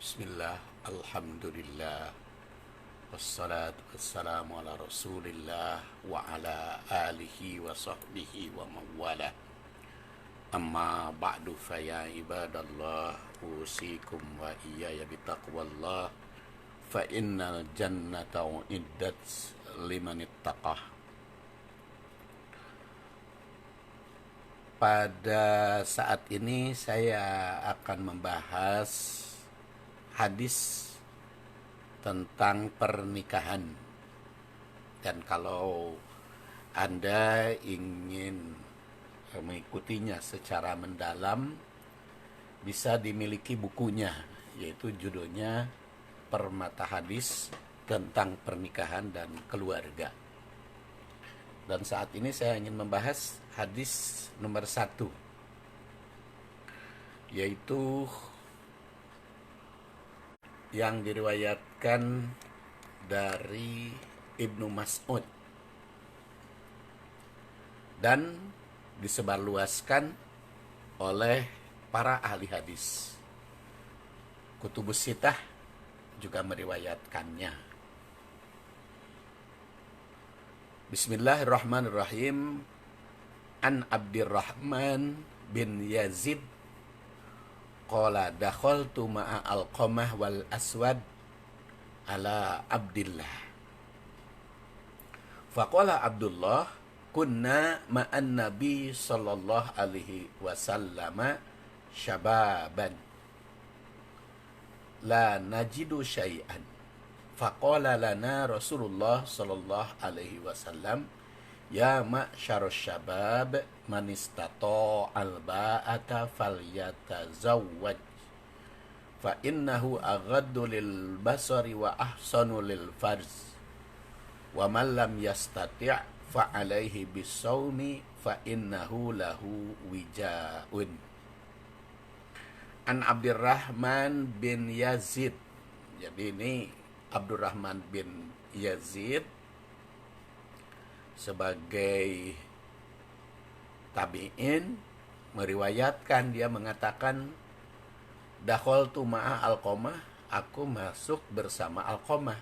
Bismillah, Alhamdulillah, wassalatu wassalamu ala rasulillah wa ala alihi wa sahbihi wa mawala. Amma ba'du faya ibadallah, usikum wa iyaya bitaqwallah, fa innal jannata uiddat liman ittaqah. Pada saat ini saya akan membahas hadis tentang pernikahan. Dan kalau Anda ingin mengikutinya secara mendalam, bisa dimiliki bukunya, yaitu judulnya Permata Hadis tentang Pernikahan dan Keluarga. Dan saat ini saya ingin membahas hadis nomor 1, yaitu yang diriwayatkan dari Ibnu Mas'ud dan disebarluaskan oleh para ahli hadis. Kutubus Sittah juga meriwayatkannya. Bismillahirrahmanirrahim. An Abdurrahman bin Yazid qala dakhaltu ma'a Alqamah wal Aswad ala Abdillah. Faqala Abdullah, kunna ma'an Nabi sallallahu alaihi wasallam syababan la najidu syai'an. Faqala lana Rasulullah sallallahu alaihi wasallam, ya ma'syarus syabab man istata al-ba'ata falyatazawwaj fa innahu aghaddu lil basari wa ahsanu lil farz wa man lam yastati' fa alaihi bisawmi fa innahu lahu wijaun. An Abdurrahman bin Yazid. Jadi ini Abdurrahman bin Yazid sebagai tabi'in meriwayatkan, dia mengatakan, dakhaltu ma'a Alqamah, aku masuk bersama Alqamah,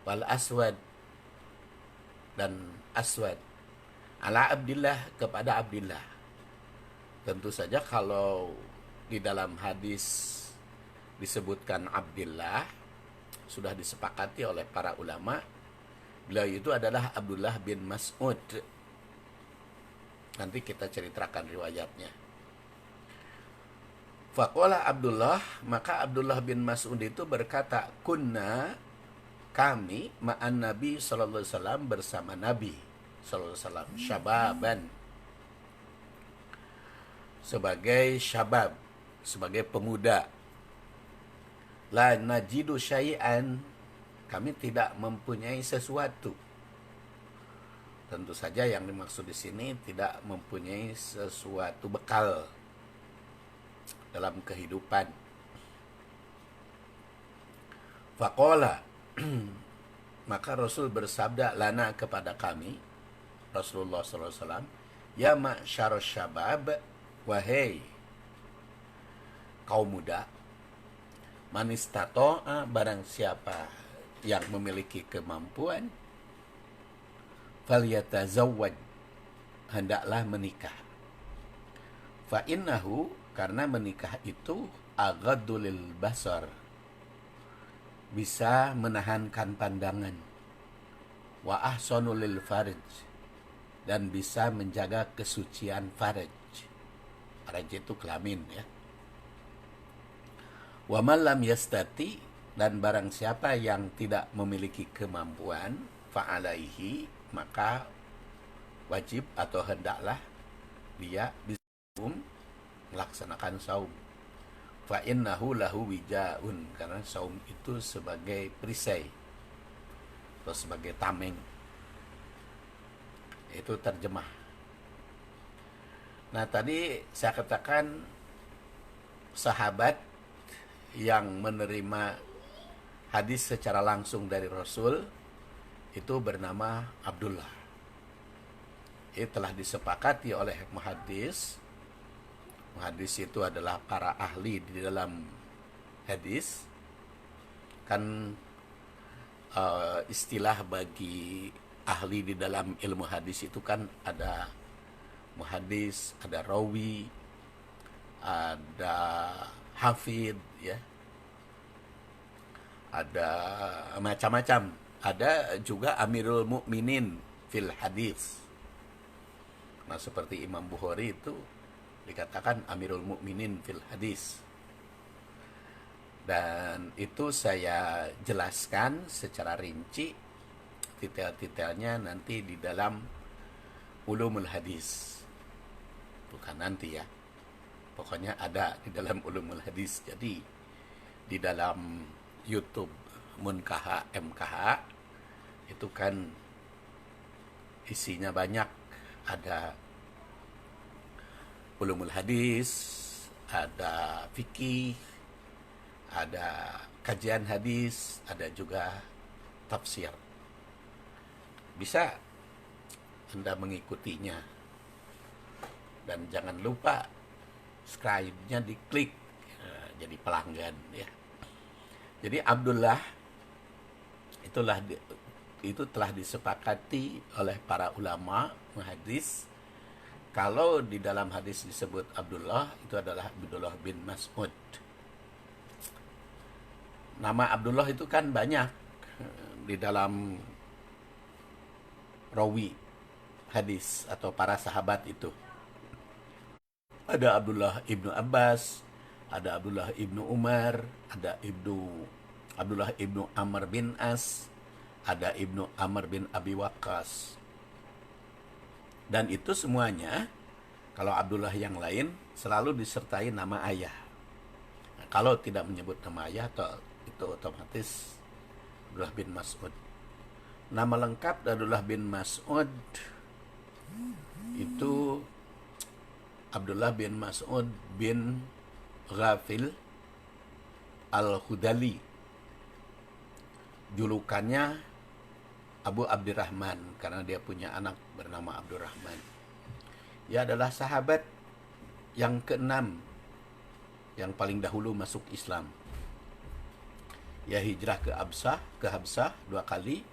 wal Aswad, dan Aswad, ala Abdillah, kepada Abdillah. Tentu saja kalau di dalam hadis disebutkan Abdillah, sudah disepakati oleh para ulama, beliau itu adalah Abdullah bin Mas'ud. Nanti kita ceritakan riwayatnya. Faqala Abdullah, maka Abdullah bin Mas'ud itu berkata, kunna, kami, ma'an Nabi sallallahu alaihi wasallam, bersama Nabi sallallahu alaihi wasallam, syababan, sebagai syabab, sebagai pemuda. La najidu syai'an, kami tidak mempunyai sesuatu. Tentu saja yang dimaksud di sini tidak mempunyai sesuatu bekal dalam kehidupan. Faqala, maka Rasul bersabda lana, kepada kami, Rasulullah SAW, ya ma'syarus syabab, wahai kaum muda, man istata'a, barang siapa yang memiliki kemampuan, falyatazawwaj, hendaklah menikah. Fa innahu, karena menikah itu aghaddu lil basar, bisa menahankan pandangan, wa ahsanu lil farj, dan bisa menjaga kesucian farj. Farj itu kelamin, ya. Wa man lam yastati, dan barang siapa yang tidak memiliki kemampuan, fa'alaihi, maka wajib atau hendaklah dia bisa melaksanakan saum. Fa innahu lahu wijaun, karena saum itu sebagai perisai atau sebagai tameng. Itu terjemah. Nah, tadi saya katakan sahabat yang menerima hadis secara langsung dari Rasul itu bernama Abdullah. Ini telah disepakati oleh muhaddis. Muhaddis itu adalah para ahli di dalam hadis kan istilah bagi ahli di dalam ilmu hadis itu kan ada muhadis, ada rawi, ada hafid, ya, ada macam-macam. Ada juga Amirul Mukminin fil hadis. Nah, seperti Imam Bukhari itu dikatakan Amirul Mukminin fil hadis. Dan itu saya jelaskan secara rinci detail-detailnya nanti di dalam Ulumul Hadis. Bukan nanti ya. Pokoknya ada di dalam Ulumul Hadis. Jadi di dalam YouTube Munkaha MKH itu kan isinya banyak. Ada Ulumul Hadis, ada fikih, ada kajian hadis, ada juga tafsir. Bisa Anda mengikutinya. Dan jangan lupa subscribe-nya diklik, jadi pelanggan ya. Jadi Abdullah itu telah disepakati oleh para ulama hadis. Kalau di dalam hadis disebut Abdullah, itu adalah Abdullah bin Mas'ud. Nama Abdullah itu kan banyak di dalam rawi hadis atau para sahabat itu. Ada Abdullah ibnu Abbas, ada Abdullah ibnu Umar, ada Abdullah ibnu Amr bin As, ada ibnu Amr bin Abi Waqqas. Dan itu semuanya, kalau Abdullah yang lain, selalu disertai nama ayah. Nah, kalau tidak menyebut nama ayah, itu otomatis Abdullah bin Mas'ud. Nama lengkap Abdullah bin Mas'ud itu Abdullah bin Mas'ud bin Ghafil Al-Hudali. Julukannya Abu Abdurrahman karena dia punya anak bernama Abdurrahman. Dia adalah sahabat yang ke-6 yang paling dahulu masuk Islam. Ia hijrah ke Habsah 2 kali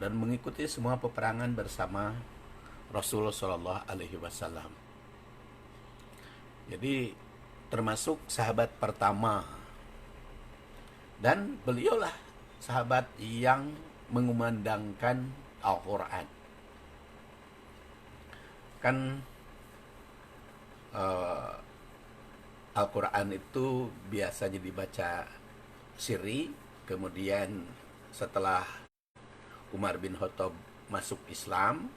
dan mengikuti semua peperangan bersama Rasulullah Shallallahu Alaihi Wasallam. Jadi termasuk sahabat pertama, dan beliaulah sahabat yang mengumandangkan Al-Quran. Kan Al-Quran itu biasanya dibaca sirri, kemudian setelah Umar bin Khattab masuk Islam,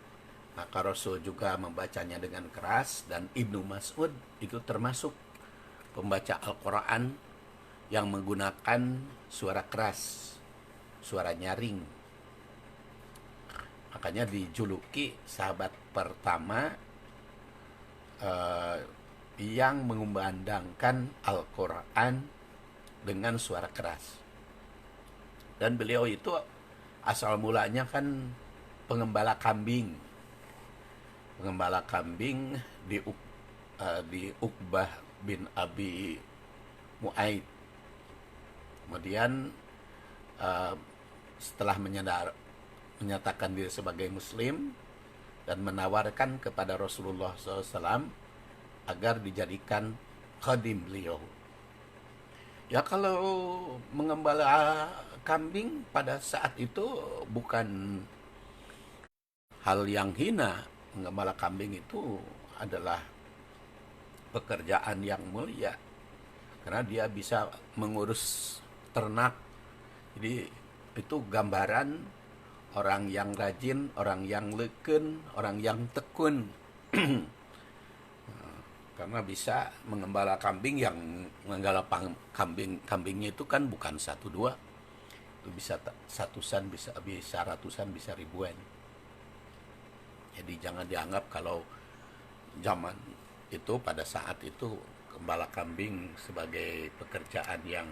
maka Rasul juga membacanya dengan keras, dan Ibnu Mas'ud itu termasuk pembaca Al-Quran yang menggunakan suara keras, suara nyaring. Makanya dijuluki sahabat pertama yang mengumandangkan Al-Quran dengan suara keras. Dan beliau itu asal mulanya kan pengembala kambing. Pengembala kambing di Uqbah bin Abi Mu'aid. Kemudian setelah menyatakan diri sebagai Muslim dan menawarkan kepada Rasulullah SAW agar dijadikan khadim beliau. Ya, kalau mengembala kambing pada saat itu bukan hal yang hina. Mengembala kambing itu adalah pekerjaan yang mulia karena dia bisa mengurus ternak. Jadi itu gambaran orang yang rajin, orang yang leken, orang yang tekun. Karena bisa mengembala kambing, yang menggala kambingnya itu kan bukan 1-2, itu bisa satusan, bisa ratusan, bisa ribuan. Jadi jangan dianggap kalau zaman itu pada saat itu gembala kambing sebagai pekerjaan yang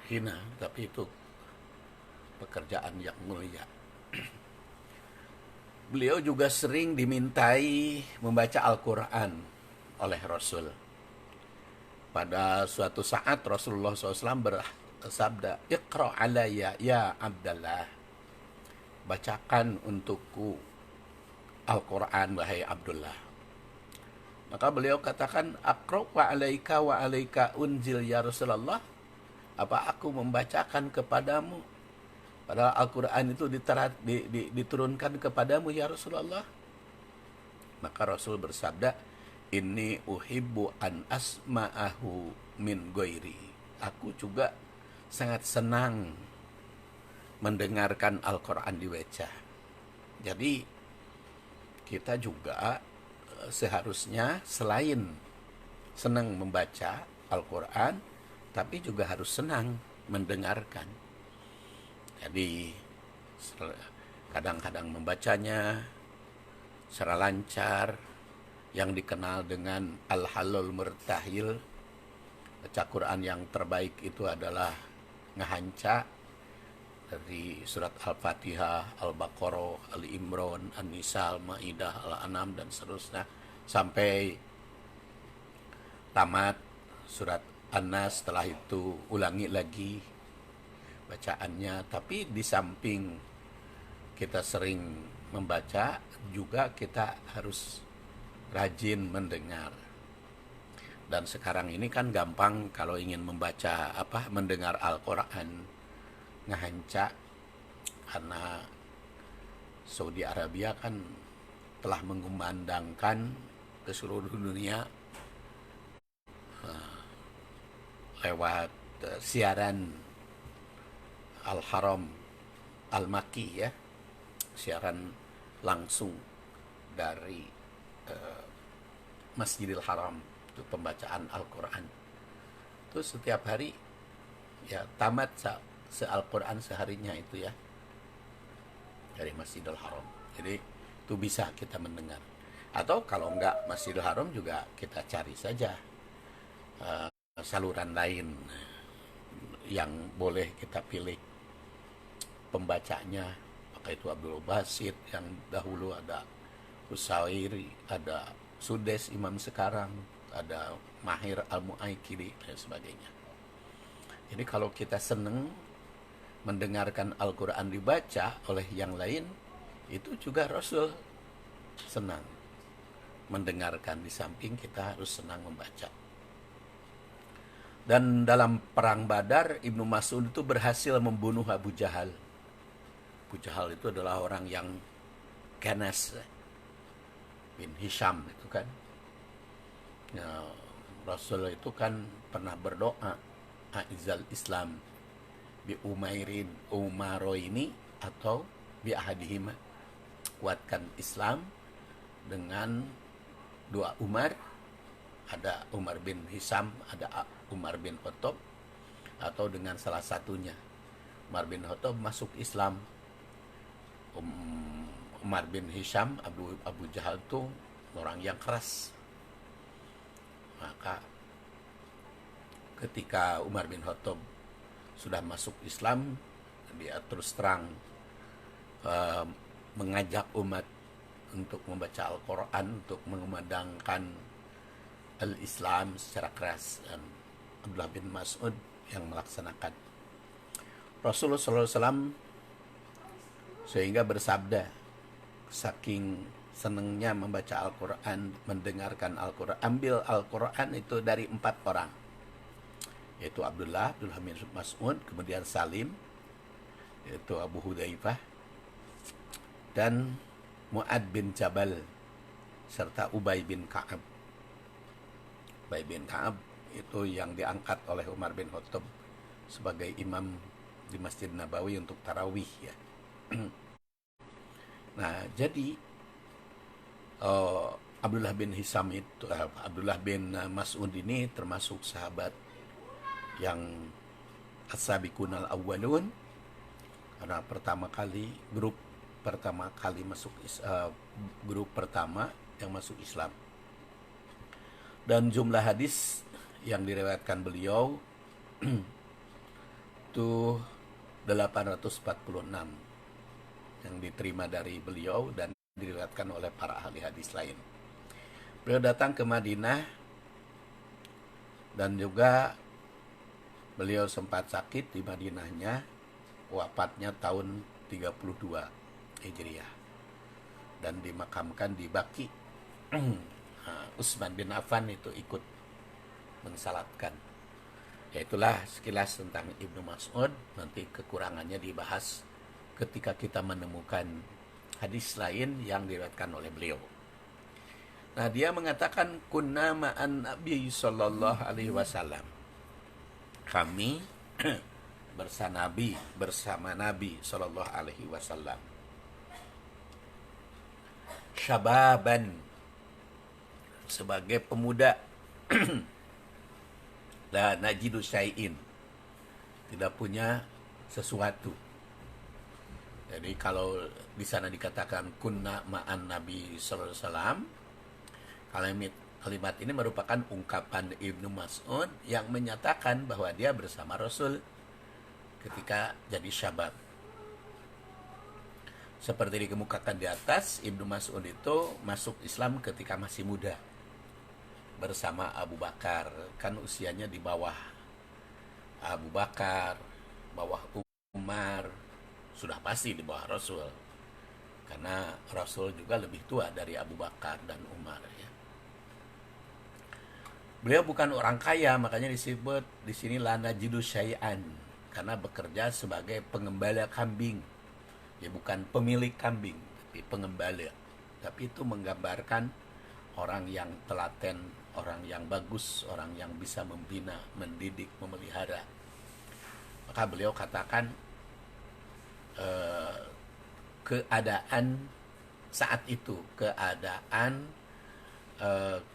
hina, tapi itu pekerjaan yang mulia. Beliau juga sering dimintai membaca Al-Quran oleh Rasul. pada suatu saat Rasulullah SAW bersabda, "Iqra alayya ya Abdullah." Bacakan untukku Al-Quran, wahai Abdullah. Maka beliau katakan, "Aqra wa alaika unzil ya Rasulullah." Apa aku membacakan kepadamu? Padahal Al-Quran itu diturunkan kepadamu ya Rasulullah. Maka Rasul bersabda, "Inni uhibbu an asma'ahu min ghairi." Aku juga sangat senang mendengarkan Al-Quran dibaca. Jadi kita juga seharusnya selain senang membaca Al-Quran, tapi juga harus senang mendengarkan. Jadi kadang-kadang membacanya secara lancar, yang dikenal dengan Al-Halul Murtahil. Baca Quran yang terbaik itu adalah ngahanca dari surat Al-Fatihah, Al-Baqarah, Al-Imran, An-Nisa, Al-Maidah, Al-An'am, dan seterusnya sampai tamat surat An-Nas. Setelah itu ulangi lagi bacaannya. Tapi di samping kita sering membaca, juga kita harus rajin mendengar. Dan sekarang ini kan gampang kalau ingin membaca mendengar Al-Quran ngahanca, karena Saudi Arabia kan telah mengumandangkan ke seluruh dunia lewat siaran Al-Haram Al-Makki, ya, siaran langsung dari Masjidil Haram, itu pembacaan Al-Quran. Itu setiap hari ya tamat Al-Quran seharinya itu, ya, dari Masjidil Haram. Jadi itu bisa kita mendengar. Atau kalau enggak Masjidil Haram, juga kita cari saja saluran lain yang boleh kita pilih pembacanya. Maka itu Abdul Basit yang dahulu, ada Usairi, ada Sudes Imam sekarang, ada Mahir Al-Mu'aikili, dan sebagainya. Jadi kalau kita senang mendengarkan Al-Quran dibaca oleh yang lain, itu juga Rasul senang mendengarkan. Di samping kita harus senang membaca. Dan dalam perang Badar, Ibnu Mas'ud itu berhasil membunuh Abu Jahal. Abu Jahal itu adalah orang yang ganas, bin Hisham itu kan. Ya, Rasul itu kan pernah berdoa, "Aizal Islam bi Umaroini atau bi ahadihima." Kuatkan Islam dengan dua Umar, ada Umar bin Hisham, ada Umar bin Khattab, atau dengan salah satunya. Umar bin Khattab masuk Islam. Umar bin Hisham, Abu Jahal itu orang yang keras. Maka ketika Umar bin Khattab sudah masuk Islam, dia terus terang mengajak umat untuk membaca Al-Quran, untuk mengumandangkan Al-Islam secara keras. Dan Abdullah bin Mas'ud yang melaksanakan. Rasulullah SAW sehingga bersabda, saking senangnya membaca Al-Quran, mendengarkan Al-Quran, ambil Al-Quran itu dari 4 orang, yaitu Abdullah bin Mas'ud, kemudian Salim, yaitu Abu Hudzaifah, dan Mu'ad bin Jabal, serta Ubay bin Ka'ab. Ubay bin Ka'ab itu yang diangkat oleh Umar bin Khattab sebagai imam di Masjid Nabawi untuk tarawih, ya. Nah, jadi Abdullah bin Hisham itu, Abdullah bin Mas'ud ini termasuk sahabat yang as-sabiqun al-awwalun, karena grup pertama kali masuk grup pertama yang masuk Islam. Dan jumlah hadis yang diriwayatkan beliau itu 846 yang diterima dari beliau dan diriwayatkan oleh para ahli hadis lain. Beliau datang ke Madinah Dan juga beliau sempat sakit di Madinahnya, wafatnya tahun 32 Hijriah, dan dimakamkan di Baqi. Utsman bin Affan itu ikut mensalatkan. Ya, itulah sekilas tentang Ibnu Mas'ud. Nanti kekurangannya dibahas ketika kita menemukan hadis lain yang diriwayatkan oleh beliau. Nah, dia mengatakan kunna ma'an Nabi sallallahu alaihi wasallam. Kami bersama Nabi sallallahu alaihi wasallam. Syababan, sebagai pemuda. La najidu syai'in, tidak punya sesuatu. Jadi kalau di sana dikatakan kunna ma'an Nabi sallallahu alaihi wasallam, kalimat ini merupakan ungkapan Ibnu Mas'ud yang menyatakan bahwa dia bersama Rasul ketika jadi syabab. Seperti dikemukakan di atas, Ibnu Mas'ud itu masuk Islam ketika masih muda bersama Abu Bakar. Kan usianya di bawah Abu Bakar, bawah Umar, sudah pasti di bawah Rasul, karena Rasul juga lebih tua dari Abu Bakar dan Umar, ya. Beliau bukan orang kaya, makanya disebut di sini lana jidu syai'an, karena bekerja sebagai pengembala kambing. Ya, bukan pemilik kambing, tapi pengembala. Tapi itu menggambarkan orang yang telaten, orang yang bagus, orang yang bisa membina, mendidik, memelihara. Maka beliau katakan keadaan saat itu, keadaan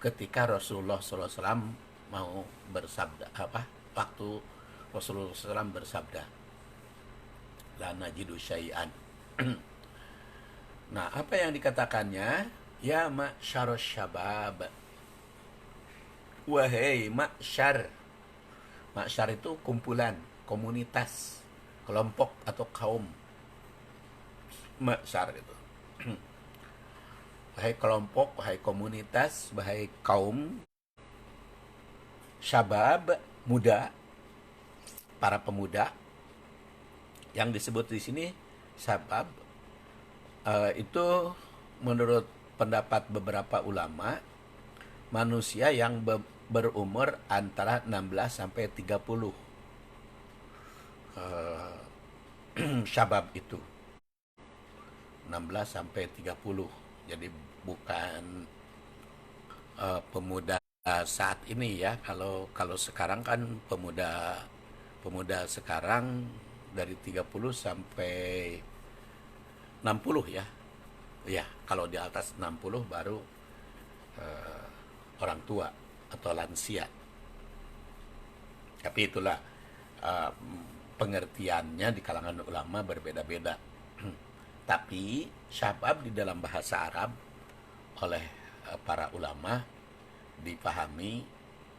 ketika Rasulullah SAW mau bersabda, waktu Rasulullah SAW bersabda, la najidu syai'an. Nah, apa yang dikatakannya? Ya ma'syarus syabab, wahai ma'syar. Ma'syar itu kumpulan, komunitas, kelompok atau kaum. Ma'syar itu wahai kelompok, wahai komunitas, wahai kaum. Syabab, muda, para pemuda. Yang disebut di sini syabab itu menurut pendapat beberapa ulama, manusia yang berumur antara 16 sampai 30. Syabab itu 16 sampai 30. Jadi bukan pemuda saat ini, ya. Kalau sekarang kan pemuda sekarang dari 30 sampai 60, ya. Ya, kalau di atas 60 baru orang tua atau lansia. Tapi itulah pengertiannya di kalangan ulama berbeda-beda. Tapi syabab di dalam bahasa Arab oleh para ulama dipahami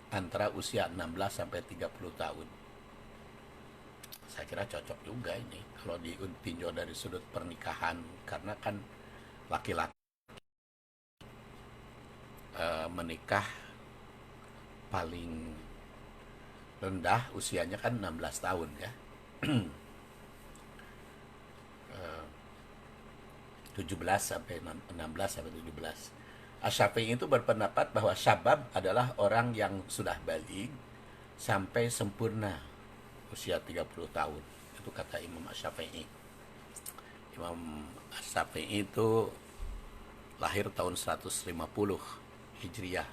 antara usia 16 sampai 30 tahun. Saya kira cocok juga ini kalau ditinjau dari sudut pernikahan, karena kan laki-laki menikah paling rendah usianya kan 16 tahun, ya. 17 sampai 16 sampai 17. Asy-Syafi'i itu berpendapat bahwa syabab adalah orang yang sudah baligh sampai sempurna usia 30 tahun. Itu kata Imam Asy-Syafi'i. Imam Asy-Syafi'i itu lahir tahun 150 Hijriah.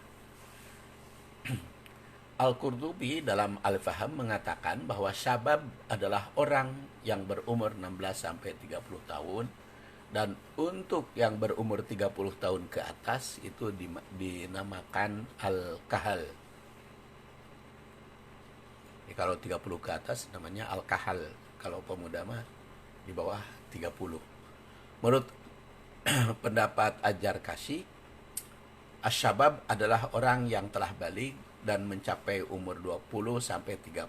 Al-Qurtubi dalam Al-Faham mengatakan bahwa syabab adalah orang yang berumur 16 sampai 30 tahun, dan untuk yang berumur 30 tahun ke atas itu dinamakan Al-Kahal. Jadi kalau 30 ke atas namanya Al-Kahal. Kalau pemuda mah di bawah 30. Menurut pendapat Ajar-Kashi, asyabab adalah orang yang telah balik dan mencapai umur 20 sampai 30.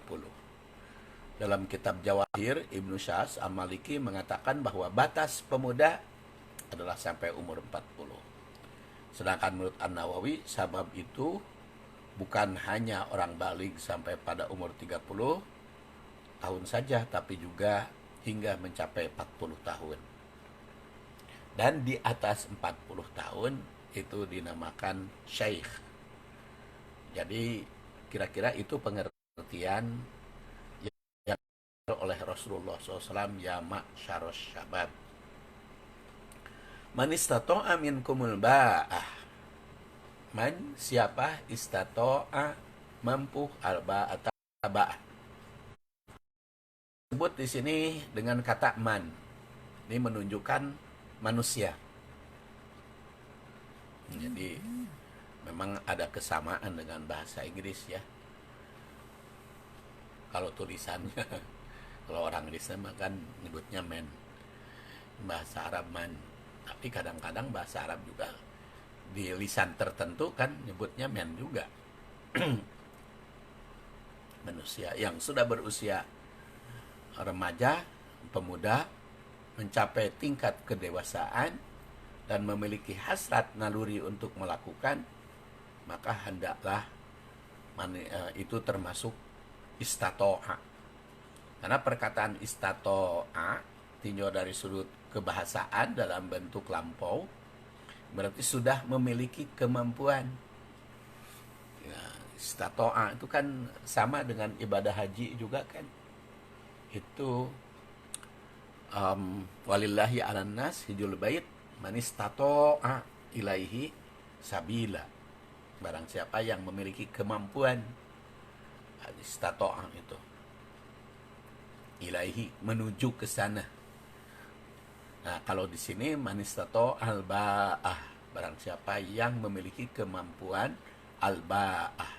Dalam kitab Jawahir, Ibnu Syas Al-Maliki mengatakan bahwa batas pemuda adalah sampai umur 40. Sedangkan menurut An-Nawawi, sabab itu bukan hanya orang balik sampai pada umur 30 tahun saja, tapi juga hingga mencapai 40 tahun. Dan di atas 40 tahun itu dinamakan syekh. Jadi kira-kira itu pengertian yang oleh Rasulullah SAW, ya ma'syaros syabab. Man istata'a minkumul ba'ah. Man, siapa istata'a mampu al-ba'ata ba'ah. Sebut di sini dengan kata man. Ini menunjukkan manusia. Jadi memang ada kesamaan dengan bahasa Inggris ya. Kalau tulisannya, kalau orang Inggris kan nyebutnya man. Bahasa Arab man. Tapi kadang-kadang bahasa Arab juga di lisan tertentu kan nyebutnya man juga. Manusia yang sudah berusia remaja, pemuda, mencapai tingkat kedewasaan dan memiliki hasrat naluri untuk melakukan, maka hendaklah itu termasuk istato'a. Karena perkataan istato'a tinjau dari sudut kebahasaan dalam bentuk lampau, berarti sudah memiliki kemampuan. Ya, istato'a itu kan sama dengan ibadah haji juga kan. Itu walillahi 'alan nas hijjul bait man istata'a ilaihi sabila. Barang siapa yang memiliki kemampuan, istata'a itu ilaihi, menuju ke sana. Nah, kalau di sini man istata'al ba'ah, barang siapa yang memiliki kemampuan al-ba'ah.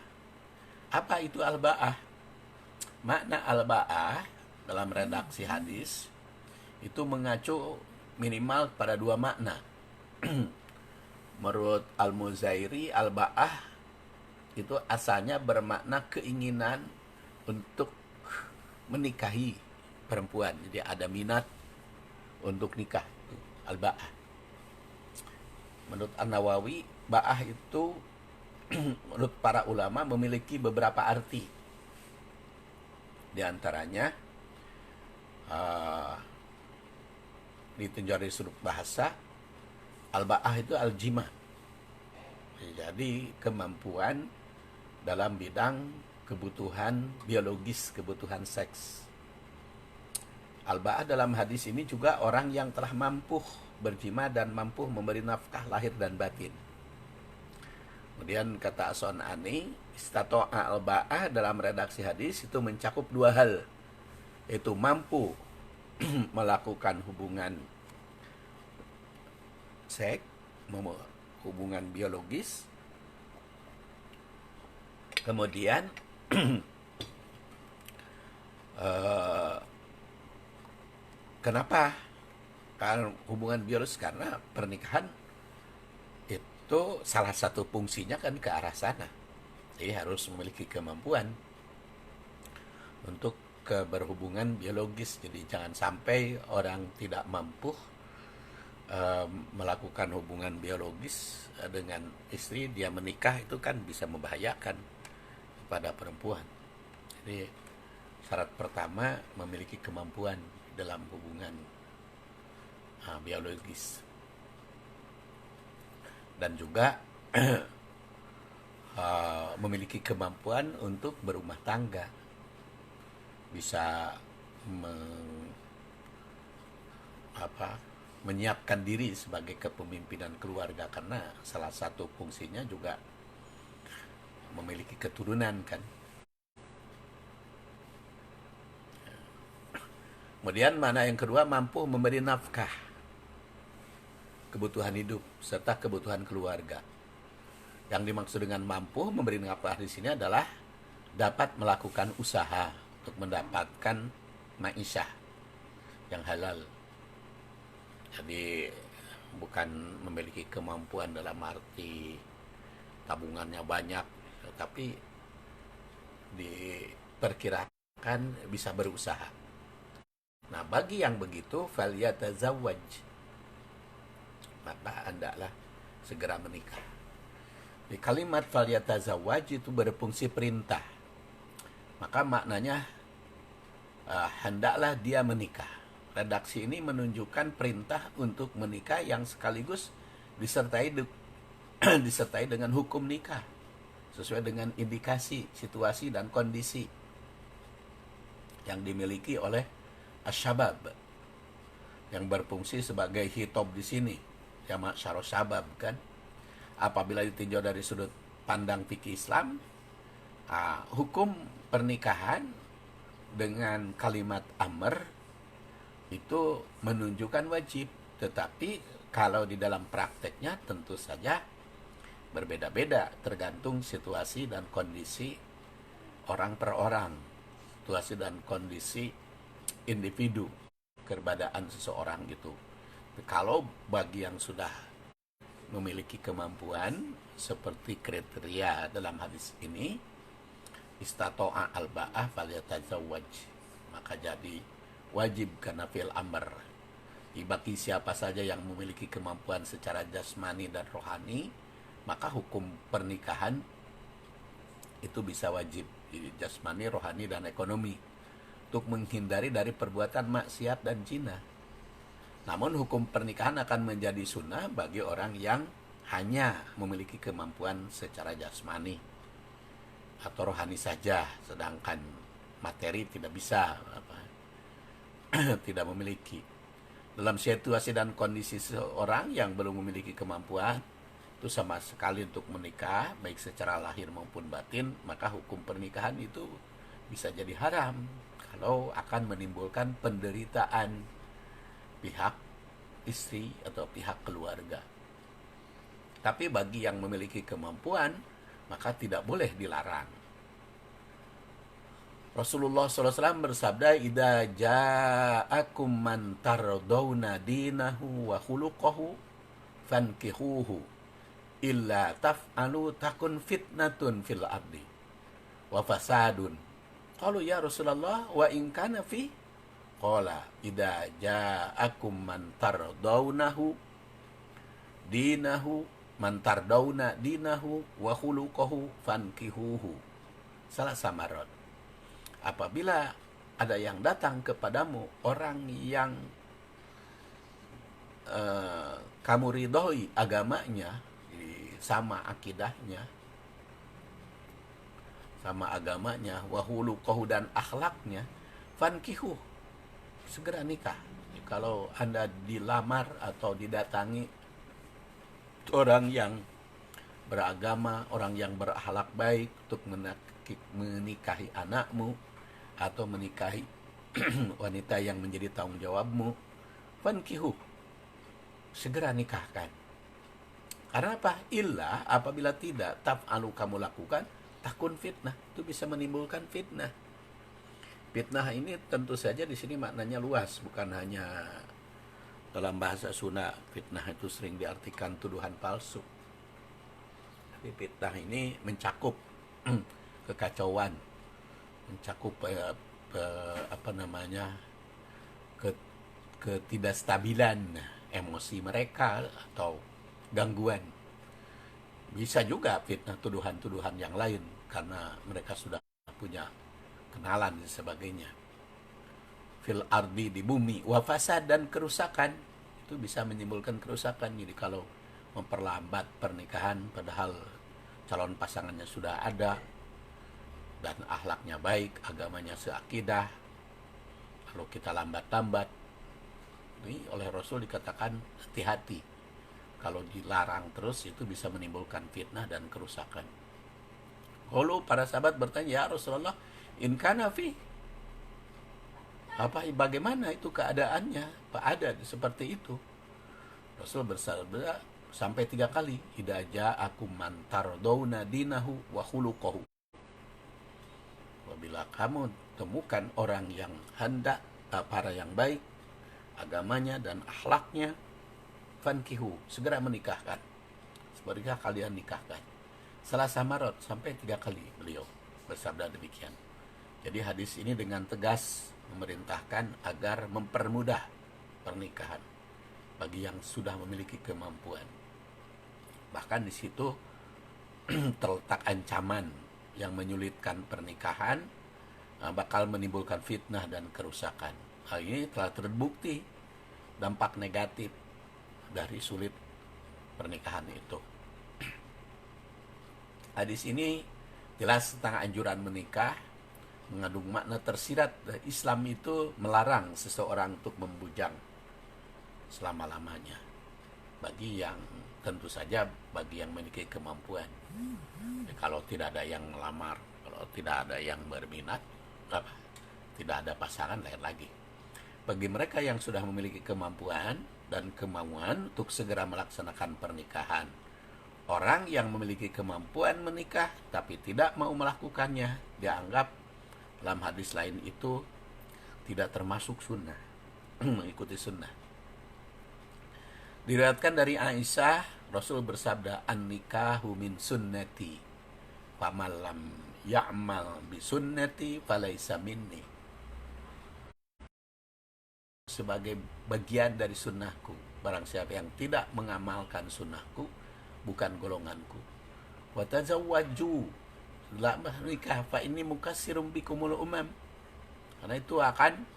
Apa itu al-ba'ah? Makna al-ba'ah dalam redaksi hadis itu mengacu minimal pada dua makna. Menurut Al-Muzairi, al-ba'ah itu asalnya bermakna keinginan untuk menikahi perempuan. Jadi ada minat untuk nikah, al-ba'ah. Menurut An-Nawawi, ba'ah itu menurut para ulama memiliki beberapa arti. Di antaranya ditinjau dari sudut bahasa, al-ba'ah itu al-jima. Jadi kemampuan dalam bidang kebutuhan biologis, kebutuhan seks. Al-ba'ah dalam hadis ini juga orang yang telah mampu berjima dan mampu memberi nafkah lahir dan batin. Kemudian kata As-Sun'ani, istata'a al-ba'ah dalam redaksi hadis itu mencakup dua hal, yaitu mampu melakukan hubungan seks, hubungan biologis, kemudian kenapa? Karena hubungan biologis, karena pernikahan itu salah satu fungsinya kan ke arah sana. Jadi harus memiliki kemampuan untuk berhubungan biologis. Jadi jangan sampai orang tidak mampu melakukan hubungan biologis dengan istri, dia menikah, itu kan bisa membahayakan kepada perempuan. Jadi syarat pertama memiliki kemampuan dalam hubungan biologis, dan juga memiliki kemampuan untuk berumah tangga, bisa menyiapkan diri sebagai kepemimpinan keluarga, karena salah satu fungsinya juga memiliki keturunan kan. Kemudian mana yang kedua, mampu memberi nafkah, kebutuhan hidup serta kebutuhan keluarga. Yang dimaksud dengan mampu memberi nafkah di sini adalah dapat melakukan usaha untuk mendapatkan ma'isyah yang halal. Jadi bukan memiliki kemampuan dalam arti tabungannya banyak, tapi diperkirakan bisa berusaha. Nah, bagi yang begitu, falyatazawwaj, maka hendaklah segera menikah. Di kalimat falyatazawwaj itu berfungsi perintah. Maka maknanya hendaklah dia menikah. Redaksi ini menunjukkan perintah untuk menikah yang sekaligus disertai disertai dengan hukum nikah sesuai dengan indikasi, situasi dan kondisi yang dimiliki oleh asyabab yang berfungsi sebagai hitob di sini, jamak syarah syabab kan. Apabila ditinjau dari sudut pandang fikih Islam, hukum pernikahan dengan kalimat amr itu menunjukkan wajib, tetapi kalau di dalam prakteknya tentu saja berbeda-beda tergantung situasi dan kondisi orang per orang, situasi dan kondisi individu, keberadaan seseorang gitu. Kalau bagi yang sudah memiliki kemampuan seperti kriteria dalam hadis ini, istato'a al-ba'ah falyatazawwaj, maka jadi wajib karena fil amr. Bagi siapa saja yang memiliki kemampuan secara jasmani dan rohani, maka hukum pernikahan itu bisa wajib, jasmani, rohani, dan ekonomi, untuk menghindari dari perbuatan maksiat dan zina. Namun hukum pernikahan akan menjadi sunnah bagi orang yang hanya memiliki kemampuan secara jasmani atau rohani saja, sedangkan materi tidak bisa tidak memiliki. Dalam situasi dan kondisi seorang yang belum memiliki kemampuan itu sama sekali untuk menikah, baik secara lahir maupun batin, maka hukum pernikahan itu bisa jadi haram kalau akan menimbulkan penderitaan pihak istri atau pihak keluarga. Tapi bagi yang memiliki kemampuan, maka tidak boleh dilarang. Rasulullah SAW bersabda, "Idza ja'akum man tardawna dinahu wa khuluquhu fankihuhu illa taf'alu takun fitnatun fil ardi wa fasadun." Qalu ya Rasulullah wa in kana fi? Qala idza ja'akum man tardawnahu dinahu man tardawna dinahu wa khuluquhu fankihuhu. Salah samarat. Apabila ada yang datang kepadamu orang yang kamu ridhoi agamanya, sama akidahnya, sama agamanya, wahulukohu dan akhlaknya, fankihu, segera nikah. Kalau Anda dilamar atau didatangi orang yang beragama, orang yang berakhlak baik untuk menikahi anakmu atau menikahi wanita yang menjadi tanggung jawabmu, fankihu, segera nikahkan. Karena apa? Illa, apabila tidak, taf'alu, kamu lakukan, takun fitnah, itu bisa menimbulkan fitnah. Fitnah ini tentu saja di sini maknanya luas, bukan hanya dalam bahasa Sunda. Fitnah itu sering diartikan tuduhan palsu. Tapi fitnah ini mencakup kekacauan, mencakup ketidakstabilan emosi mereka atau gangguan. Bisa juga fitnah tuduhan-tuduhan yang lain karena mereka sudah punya kenalan dan sebagainya. Fil ardi, di bumi, wa fasad, dan kerusakan, itu bisa menimbulkan kerusakan. Jadi kalau memperlambat pernikahan padahal calon pasangannya sudah ada dan akhlaknya baik, agamanya seakidah, lalu kita lambat-lambat, ini oleh Rasul dikatakan hati-hati. Kalau dilarang terus itu bisa menimbulkan fitnah dan kerusakan. Lalu para sahabat bertanya, ya Rasulullah, in kana fi, bagaimana itu keadaannya? Pak ada seperti itu? Rasul bersabda sampai 3 kali, idza ja'akum man tardawna dinahu wa khuluquhu. Apabila kamu temukan orang yang hendak, para yang baik, agamanya dan akhlaknya, fankihu, segera menikahkan. Segera kalian nikahkan. Salah samarat, sampai 3 kali beliau bersabda demikian. Jadi hadis ini dengan tegas memerintahkan agar mempermudah pernikahan bagi yang sudah memiliki kemampuan. Bahkan di situ terletak ancaman yang menyulitkan pernikahan, bakal menimbulkan fitnah dan kerusakan. Hal ini telah terbukti dampak negatif dari sulit pernikahan itu. Hadis ini jelas tentang anjuran menikah, mengandung makna tersirat. Islam itu melarang seseorang untuk membujang selama-lamanya. Bagi yang tentu saja bagi yang memiliki kemampuan. Kalau tidak ada yang melamar, kalau tidak ada yang berminat, tidak ada pasangan, lain lagi. Bagi mereka yang sudah memiliki kemampuan dan kemauan untuk segera melaksanakan pernikahan, orang yang memiliki kemampuan menikah tapi tidak mau melakukannya dianggap dalam hadis lain itu tidak termasuk sunnah, mengikuti sunnah. Diriwayatkan dari Aisyah, Rasul bersabda, "An-nikahu min sunnati, faman lam ya'mal bi sunnati falaisa minni." Sebagai bagian dari sunnahku, barang siapa yang tidak mengamalkan sunnahku, bukan golonganku. Wa tazawwaju, nikah, fa inni mukassirum bikumul umam. Karena itu akan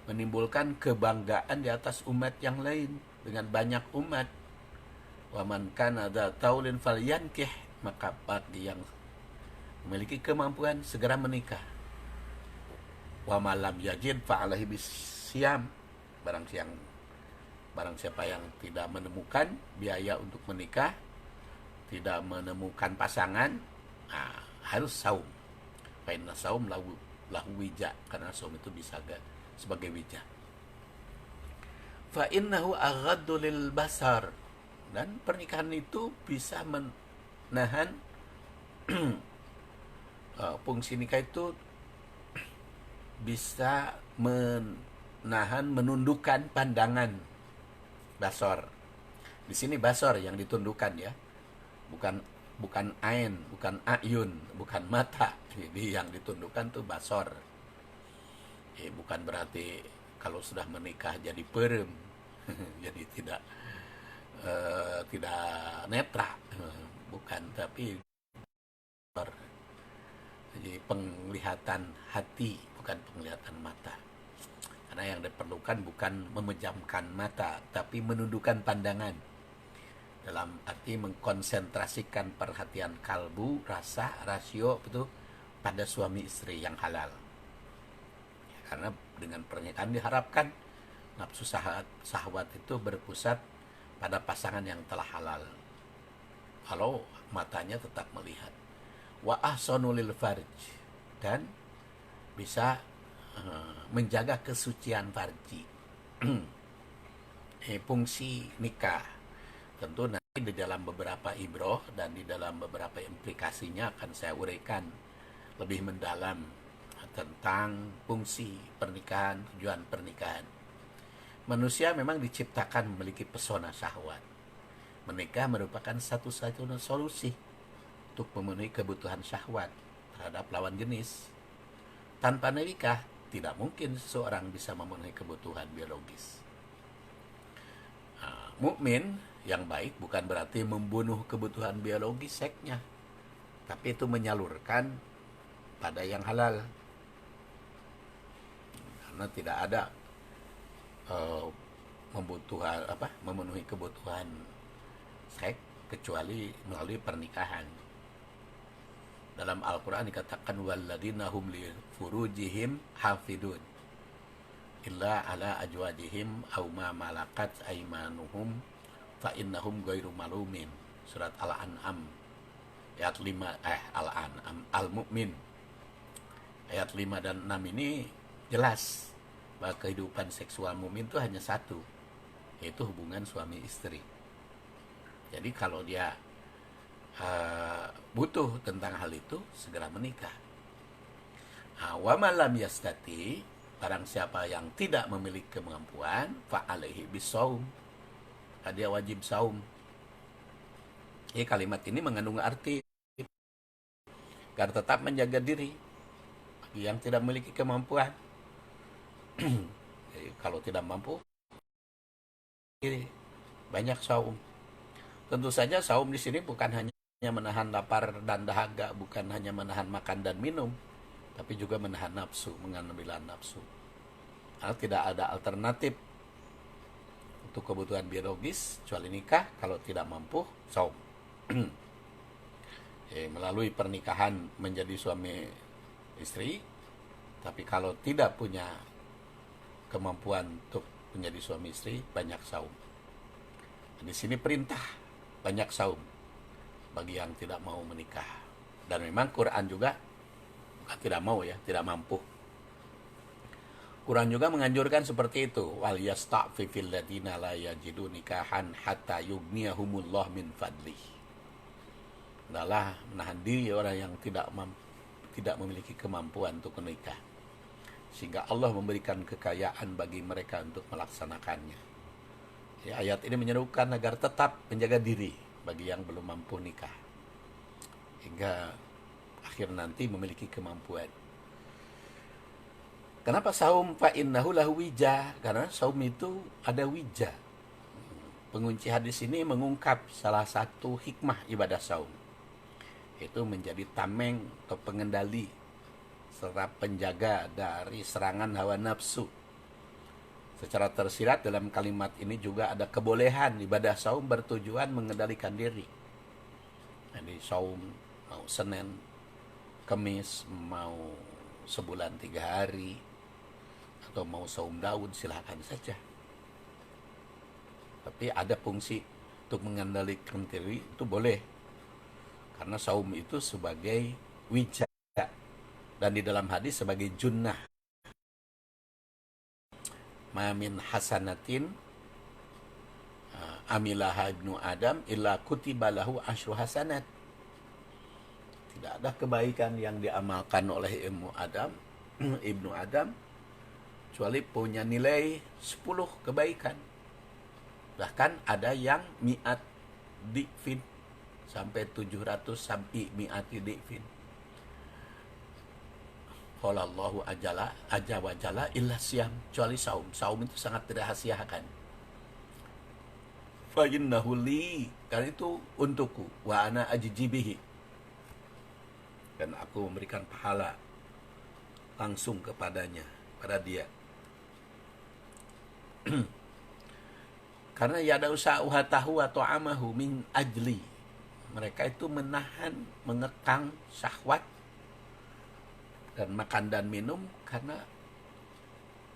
menimbulkan kebanggaan di atas umat yang lain dengan banyak umat. Wa man kana dza taulin falyankih, maka bagi yang memiliki kemampuan segera menikah. Wa malam yajid fa alaihi bisyam, barang siapa yang tidak menemukan biaya untuk menikah, tidak menemukan pasangan, harus saum. Fa inna saum lahu wija, karena saum itu bisa sebagai wija. Fa innahu aghaddu lil basar, dan pernikahan itu bisa menahan fungsi nikah itu bisa menahan, menundukkan pandangan. Basor, di sini basor yang ditundukkan ya, bukan ain, bukan ayun, bukan mata. Jadi yang ditundukkan tuh basor. Bukan berarti kalau sudah menikah jadi perem, jadi tidak netra, bukan, tapi jadi penglihatan hati, bukan penglihatan mata. Karena yang diperlukan bukan memejamkan mata, tapi menundukkan pandangan. Dalam arti mengkonsentrasikan perhatian kalbu, rasa, rasio itu pada suami istri yang halal. Karena dengan pernikahan diharapkan nafsu syahwat itu berpusat pada pasangan yang telah halal. Kalau matanya tetap melihat. Wa ahsanu lil farj, dan bisa menjaga kesucian farji. Fungsi nikah tentu nanti di dalam beberapa ibroh dan di dalam beberapa implikasinya akan saya uraikan lebih mendalam tentang fungsi pernikahan, tujuan pernikahan. Manusia memang diciptakan memiliki pesona syahwat. Menikah merupakan satu-satunya solusi untuk memenuhi kebutuhan syahwat terhadap lawan jenis. Tanpa nikah, tidak mungkin seseorang bisa memenuhi kebutuhan biologis. Mukmin yang baik bukan berarti membunuh kebutuhan biologis seksnya, tapi itu menyalurkan pada yang halal. Karena tidak ada memenuhi kebutuhan seks kecuali melalui pernikahan. Dalam Al-Quran dikatakan walladzina hum li furujihim hafidun illa ala ajwajihim aw ma malakat aymanuhum fa innahum ghairu malumin. Surat Al-An'am ayat 5, Al-An'am, Al-Mu'min ayat 5 dan 6 ini jelas bahwa kehidupan seksual mukmin itu hanya satu, yaitu hubungan suami istri. Jadi kalau dia butuh tentang hal itu, segera menikah. Wa malam yastati, barang siapa yang tidak memiliki kemampuan, fa alaihi bisaum, dia wajib saum. Kalimat ini mengandung arti agar tetap menjaga diri bagi yang tidak memiliki kemampuan. Jadi, kalau tidak mampu, banyak saum. Tentu saja saum di sini bukan hanya menahan lapar dan dahaga, bukan hanya menahan makan dan minum, tapi juga menahan nafsu, mengambil nafsu. Karena tidak ada alternatif untuk kebutuhan biologis kecuali nikah. Kalau tidak mampu, saum. Melalui pernikahan menjadi suami istri, tapi kalau tidak punya kemampuan untuk menjadi suami istri, banyak saum. Di sini perintah banyak saum bagi yang tidak mau menikah. Dan memang Quran juga bukan tidak mau ya, tidak mampu. Quran juga menganjurkan seperti itu. Wal yasta'fifil ladina la yajidu nikahan hatta yughniyahumullah min fadlih. Adalah menahan diri orang yang tidak memiliki kemampuan untuk menikah, sehingga Allah memberikan kekayaan bagi mereka untuk melaksanakannya. Ya, ayat ini menyerukan agar tetap menjaga diri bagi yang belum mampu nikah, hingga akhir nanti memiliki kemampuan. Kenapa saum? Fa innahu lahu wija. Karena saum itu ada wija. Pengunci hadis ini mengungkap salah satu hikmah ibadah saum. Itu menjadi tameng atau pengendali serta penjaga dari serangan hawa nafsu. Secara tersirat dalam kalimat ini juga ada kebolehan ibadah saum bertujuan mengendalikan diri. Jadi saum mau Senin, Kamis, mau sebulan 3 hari, atau mau saum Daud, silakan saja. Tapi ada fungsi untuk mengendalikan diri, itu boleh. Karena saum itu sebagai wija, dan di dalam hadis sebagai junnah. Ma min hasanatin amilaha ibnu Adam illa kutiba lahu asyru hasanat. Tidak ada kebaikan yang diamalkan oleh ibnu Adam kecuali punya nilai 10 kebaikan. Bahkan ada yang mi'at di'fin, sampai 700 sab'i mi'ati di'fin. Qala Allahu ajza wa jalla illa siyam, kecuali saum. Saum itu sangat dirahasiakan. Fa innahu li, karena itu untukku, wa ana ajjibihi, dan aku memberikan pahala langsung kepadanya, pada dia. Karena yada usa'uha tahu atau amahu min ajli, mereka itu menahan, mengekang syahwat dan makan dan minum karena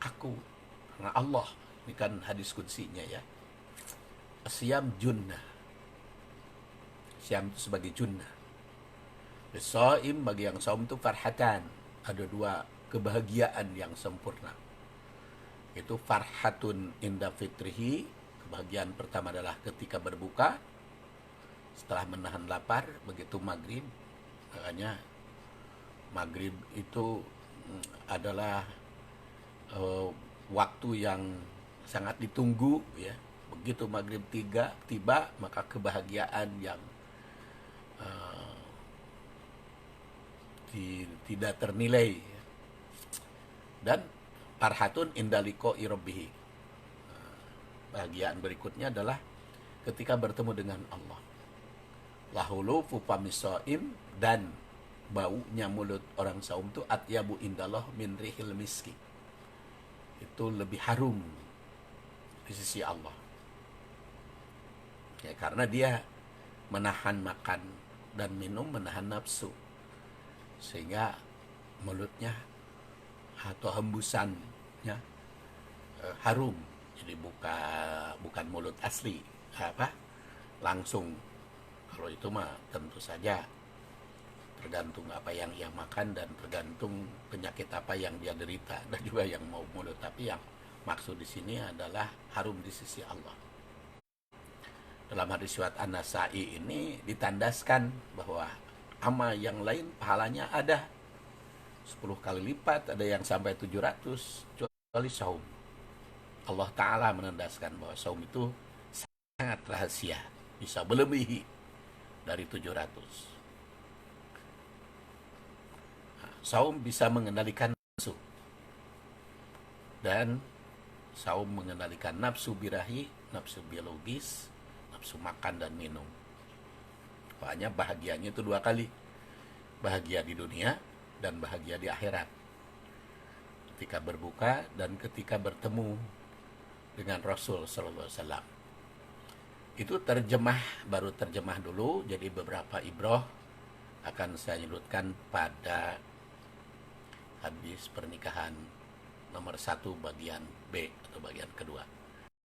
aku, karena Allah. Ini kan hadis qudsinya ya. Asyam junnah, siam itu sebagai junnah. Shaim, bagi yang saum itu farhatan, ada 2 kebahagiaan yang sempurna. Itu farhatun inda fitrihi, kebahagiaan pertama adalah ketika berbuka, setelah menahan lapar, begitu maghrib. Makanya maghrib itu adalah waktu yang sangat ditunggu ya. Begitu maghrib tiba, maka kebahagiaan yang tidak ternilai. Dan farhatun indaliko irobbihi, bahagiaan berikutnya adalah ketika bertemu dengan Allah. Lahulu fupamisoim, dan baunya mulut orang saum itu atyabu indallah min rihil miski, itu lebih harum di sisi Allah ya, karena dia menahan makan dan minum, menahan nafsu, sehingga mulutnya atau hembusannya harum. Jadi bukan mulut asli langsung. Kalau itu mah tentu saja tergantung apa yang ia makan dan tergantung penyakit apa yang dia derita, dan juga yang mau mulut. Tapi yang maksud di sini adalah harum di sisi Allah. Dalam hadis riwayat An-Nasa'i ini ditandaskan bahwa amal yang lain pahalanya ada 10 kali lipat, ada yang sampai 700, kecuali saum. Allah Ta'ala menandaskan bahwa saum itu sangat rahasia, bisa melebihi dari 700. Saum bisa mengendalikan nafsu, dan saum mengendalikan nafsu birahi, nafsu biologis, nafsu makan dan minum. Makanya bahagianya itu 2 kali. Bahagia di dunia dan bahagia di akhirat. Ketika berbuka dan ketika bertemu dengan Rasul sallallahu alaihi wasallam. Itu baru terjemah dulu, jadi beberapa ibrah akan saya nyebutkan pada hadis pernikahan nomor 1 bagian B atau bagian kedua.